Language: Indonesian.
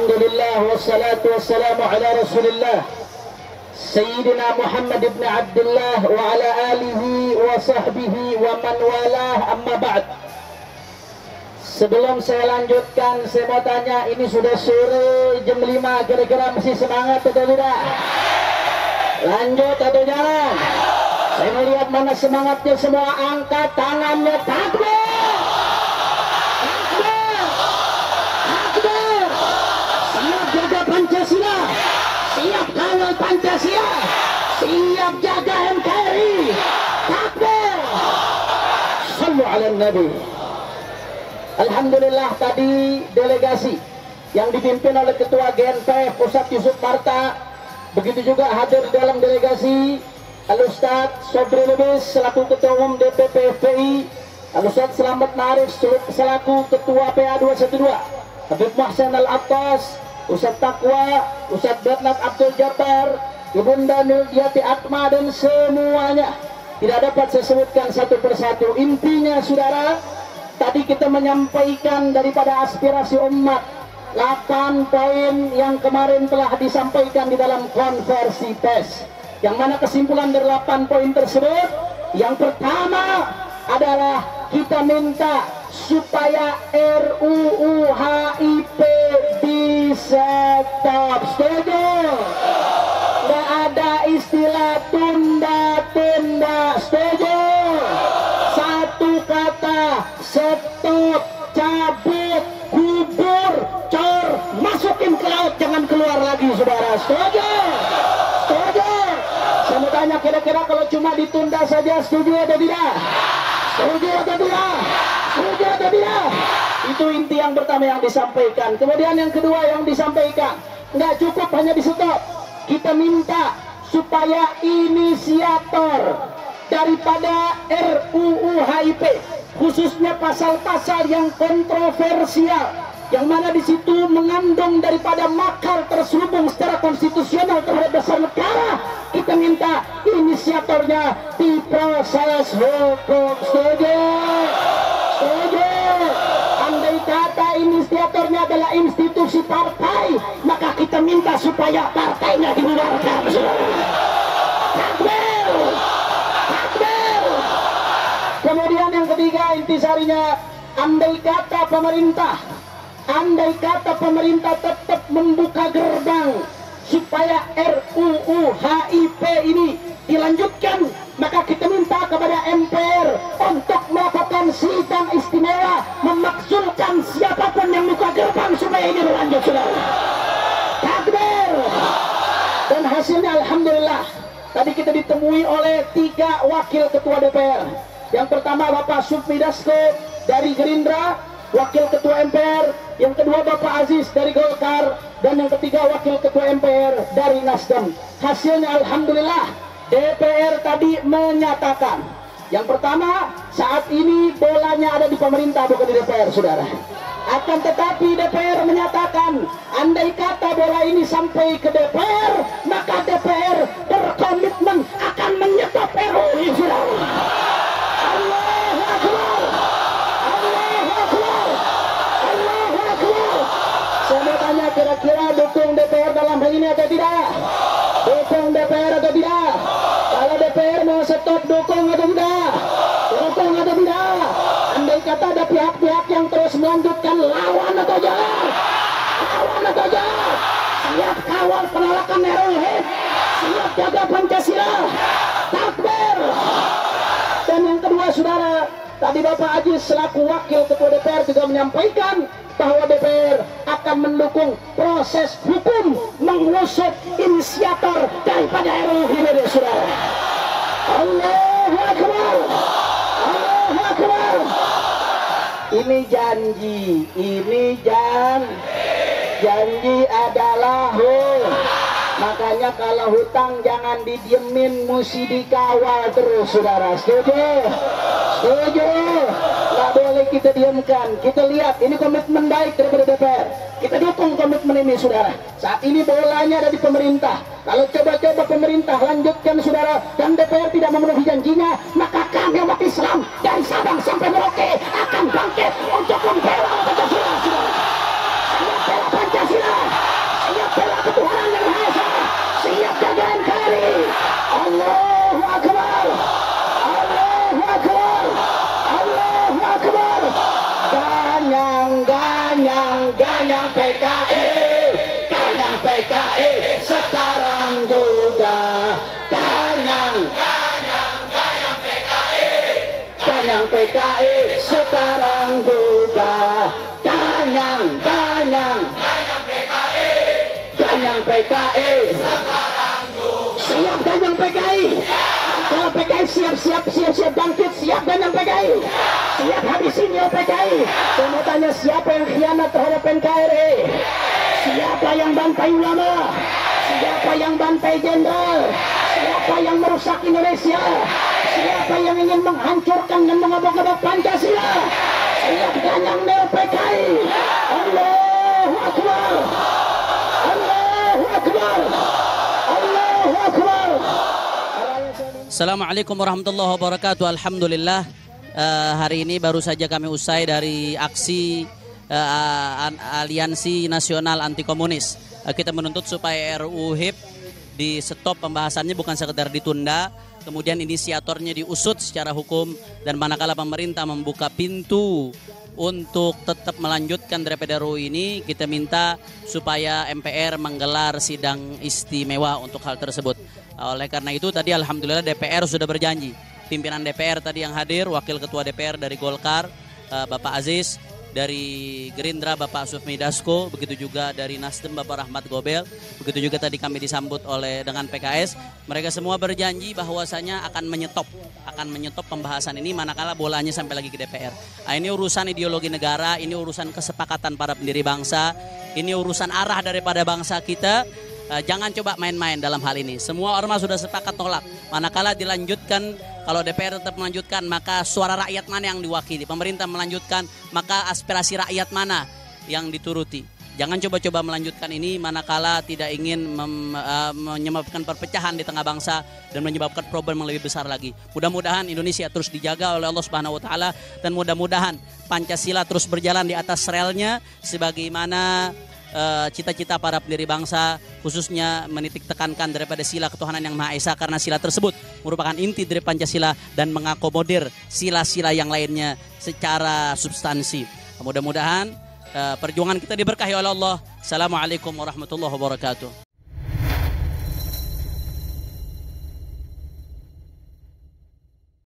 Alhamdulillah wassalatu wassalamu ala Rasulillah Sayyidina Muhammad ibn Abdullah wa ala alihi wa sahbihi wa man walah, amma ba'd. Sebelum saya lanjutkan, saya mau tanya, ini sudah sore jam 5, kira-kira masih semangat atau tidak? Lanjut atau jangan? Saya mau lihat mana semangatnya semua, angkat tangannya, takbir! Siap jaga Pancasila, siap kawal Pancasila, siap jaga NKRI. Takbir! Sallu ala Nabi. Alhamdulillah, tadi delegasi yang dipimpin oleh Ketua GNPF Pusat Yusuf Marta, begitu juga hadir dalam delegasi Al-Ustadz Sobri Lubis selaku Ketua Umum DPP FPI, Al-Ustadz Selamat Marif selaku Ketua PA 212, Habib Muhsin Al-Attas, Ustadz Taqwa, Ustadz Bernard Abdul Jabbar, Ibunda Nurjati Atma, dan semuanya tidak dapat saya sebutkan satu persatu. Intinya saudara, tadi kita menyampaikan daripada aspirasi umat 8 poin yang kemarin telah disampaikan di dalam konversi pers, yang mana kesimpulan dari 8 poin tersebut, yang pertama adalah kita minta supaya RUU HIP di stop. Setuju? Nggak ada istilah tunda-tunda. Setuju? Satu kata, stop, cabut, kubur, cor, masukin ke laut, jangan keluar lagi saudara. Setuju? Setuju? Saya mau tanya, kira-kira kalau cuma ditunda saja, setuju atau tidak? Setuju atau tidak? Setuju atau tidak? Itu inti yang pertama yang disampaikan. Kemudian yang kedua yang disampaikan, nggak cukup hanya di stop. Kita minta supaya inisiator daripada RUU HIP, khususnya pasal-pasal yang kontroversial, yang mana di situ mengandung daripada makar terselubung secara konstitusional terhadap dasar negara, kita minta inisiatornya diproses hukum. Setuju? Setuju? Andai kata inisiatornya adalah institusi partai, maka kita minta supaya partainya dibubarkan. Takbir! Takbir! Kemudian yang ketiga, intisarinya, andai kata pemerintah tetap membuka gerbang supaya RUU HIP ini dilanjutkan, maka kita minta kepada MPR untuk melakukan sidang istimewa, memakzulkan siapapun yang buka gerbang supaya ini berlanjut, saudara. Takbir! Dan hasilnya alhamdulillah, tadi kita ditemui oleh 3 wakil ketua DPR. Yang pertama Bapak Supmi Dasko dari Gerindra, wakil ketua MPR. Yang kedua Bapak Aziz dari Golkar, dan yang ketiga wakil ketua MPR dari Nasdem. Hasilnya alhamdulillah, DPR tadi menyatakan, yang pertama, saat ini bolanya ada di pemerintah, bukan di DPR, saudara. Akan tetapi DPR menyatakan, andai kata bola ini sampai ke DPR, maka DPR berkomitmen akan menyetop RUU, saudara. Allahu Akbar! Allahu Akbar! Allahu Akbar! Saya mau tanya, kira-kira dukung DPR dalam hal ini atau tidak? Dukung DPR atau tidak? Kalau DPR mau stop, dukung atau tidak? Dukung atau tidak? Andai kata ada pihak-pihak yang terus melanjutkan, lawan atau jangan? Lawan atau jangan? Siap kawal penolakan RUU, siap jaga Pancasila. Takbir! Dan yang kedua saudara, tadi Bapak Aziz selaku wakil ketua DPR juga menyampaikan bahwa DPR akan mendukung proses hukum mengusut inisiator daripada RUU ini, saudara. Allahu Akbar! Allahu Akbar! Ini janji adalah makanya kalau hutang jangan didiemin, mesti dikawal terus, saudara. Setuju? Setuju? Nggak boleh kita diamkan. Kita lihat, ini komitmen baik daripada DPR. Kita dukung komitmen ini, saudara. Saat ini bolanya ada di pemerintah. Kalau coba-coba pemerintah lanjutkan, saudara, dan DPR tidak memenuhi janjinya, maka kami umat Islam dari Sabang sampai Merauke akan bangkit untuk membela Pancasila, saudara. Saya bela Pancasila. PKI sekarang juga ganyang PKI siap ganyang PKI. Kalau PKI siap bangkit, siap ganyang PKI, siap habisin ya PKI. Saya mau tanya, siapa yang khianat terhadap NKRI? Siapa yang bantai ulama? Siapa yang bantai jenderal? Siapa yang merusak Indonesia? Siapa yang ingin menghancurkan dan mengobok-obok Pancasila? Siap ganyang neo PKI. Allahu Akbar, Allahu Akbar, Allahu Akbar. Assalamualaikum warahmatullahi wabarakatuh. Alhamdulillah, hari ini baru saja kami usai dari aksi Aliansi Nasional Anti Komunis. Kita menuntut supaya RUU HIP di stop pembahasannya, bukan sekedar ditunda, kemudian inisiatornya diusut secara hukum, dan manakala pemerintah membuka pintu untuk tetap melanjutkan daripada RUU ini, kita minta supaya MPR menggelar sidang istimewa untuk hal tersebut. Oleh karena itu tadi alhamdulillah DPR sudah berjanji. Pimpinan DPR tadi yang hadir, Wakil Ketua DPR dari Golkar Bapak Aziz, dari Gerindra Bapak Sufmi Dasko, begitu juga dari Nasdem Bapak Rahmat Gobel, begitu juga tadi kami disambut dengan PKS. Mereka semua berjanji bahwasanya akan menyetop pembahasan ini manakala bolanya sampai lagi ke DPR. Ini urusan ideologi negara, ini urusan kesepakatan para pendiri bangsa, ini urusan arah daripada bangsa kita. Jangan coba main-main dalam hal ini. Semua ormas sudah sepakat tolak. Manakala dilanjutkan, kalau DPR tetap melanjutkan, maka suara rakyat mana yang diwakili? Pemerintah melanjutkan, maka aspirasi rakyat mana yang dituruti? Jangan coba-coba melanjutkan ini manakala tidak ingin menyebabkan perpecahan di tengah bangsa dan menyebabkan problem yang lebih besar lagi. Mudah-mudahan Indonesia terus dijaga oleh Allah Subhanahu wa taala, dan mudah-mudahan Pancasila terus berjalan di atas relnya sebagaimana cita-cita para pendiri bangsa, khususnya menitik tekankan daripada sila ketuhanan yang Maha Esa, karena sila tersebut merupakan inti dari Pancasila dan mengakomodir sila-sila yang lainnya secara substansi. Mudah-mudahan perjuangan kita diberkahi oleh Allah. Assalamualaikum warahmatullahi wabarakatuh.